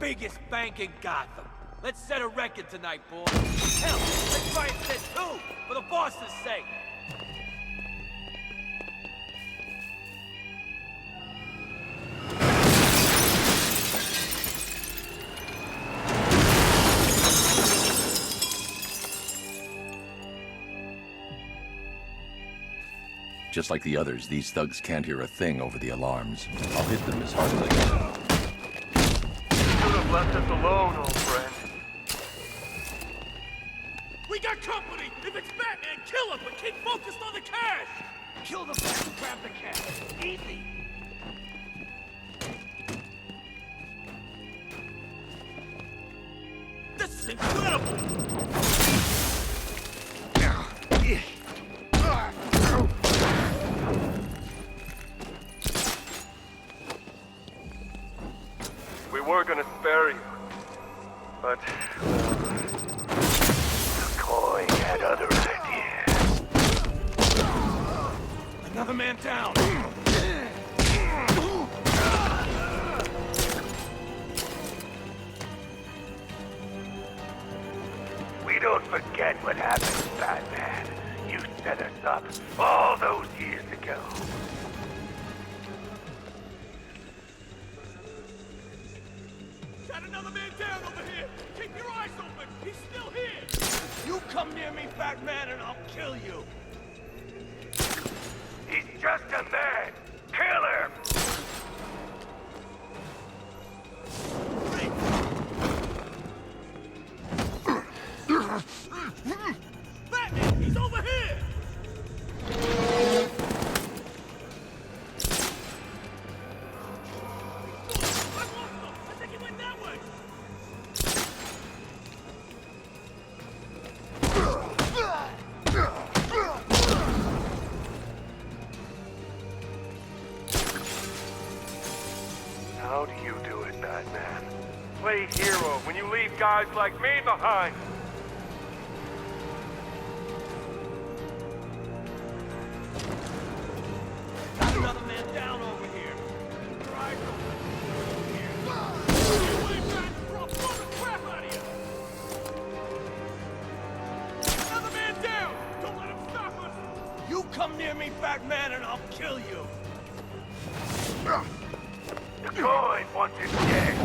biggest bank in Gotham. Let's set a record tonight, boys. Hell, let's try and set two, for the boss's sake. Just like the others, these thugs can't hear a thing over the alarms. I'll hit them as hard as I can. You should have left us alone, old friend. We got company! If it's Batman, kill him, but keep focused on the cash! Kill the bat and grab the cash. Easy! This is incredible! We were gonna spare you, but, well, the coin had other ideas. Another man down! We don't forget what happened, Batman. You set us up all those years ago. Got another man down over here! Keep your eyes open! He's still here! You come near me, Batman, and I'll kill you! He's just a man! Kill him! Batman, he's over here! I think he went that way! How do you do it, Batman? Play hero when you leave guys like me behind! Got another man down over here! Right over here! Get away, Bat, or I'll blow the crap out of you! Another man down! Don't let him stop us! You come near me, Batman, and I'll kill you! The coin wants him dead!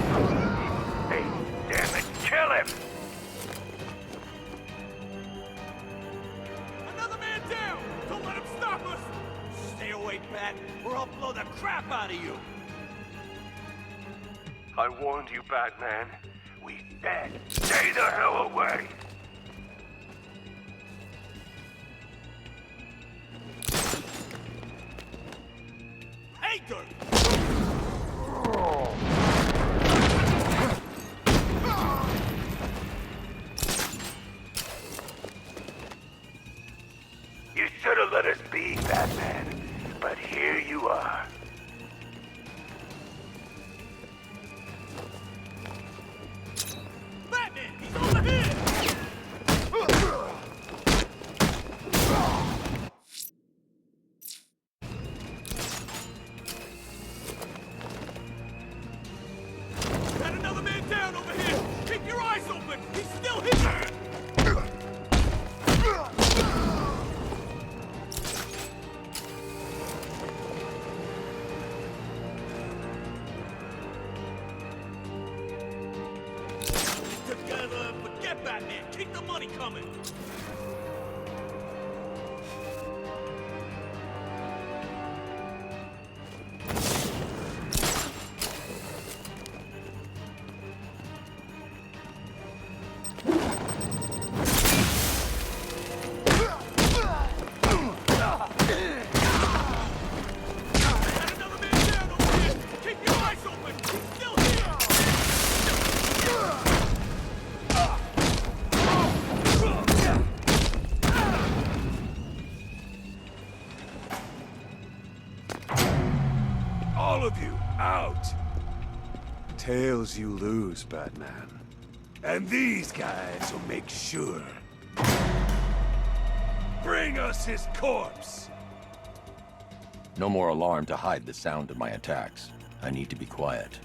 Hey, damn it, kill him! Another man down! Don't let him stop us! Stay away, Bat, or I'll blow the crap out of you! I warned you, Batman. We said, stay the hell away! Hey, dirt! You should have let us be, Batman. But here you are. Batman, he's over here! Got another man down over here! Keep your eyes open! He's still here! Together, forget Batman! Keep the money coming! Got another man down over here! Keep your eyes open! He's still here! All of you, out! Tails you lose, Batman. And these guys will make sure. Bring us his corpse! No more alarm to hide the sound of my attacks. I need to be quiet.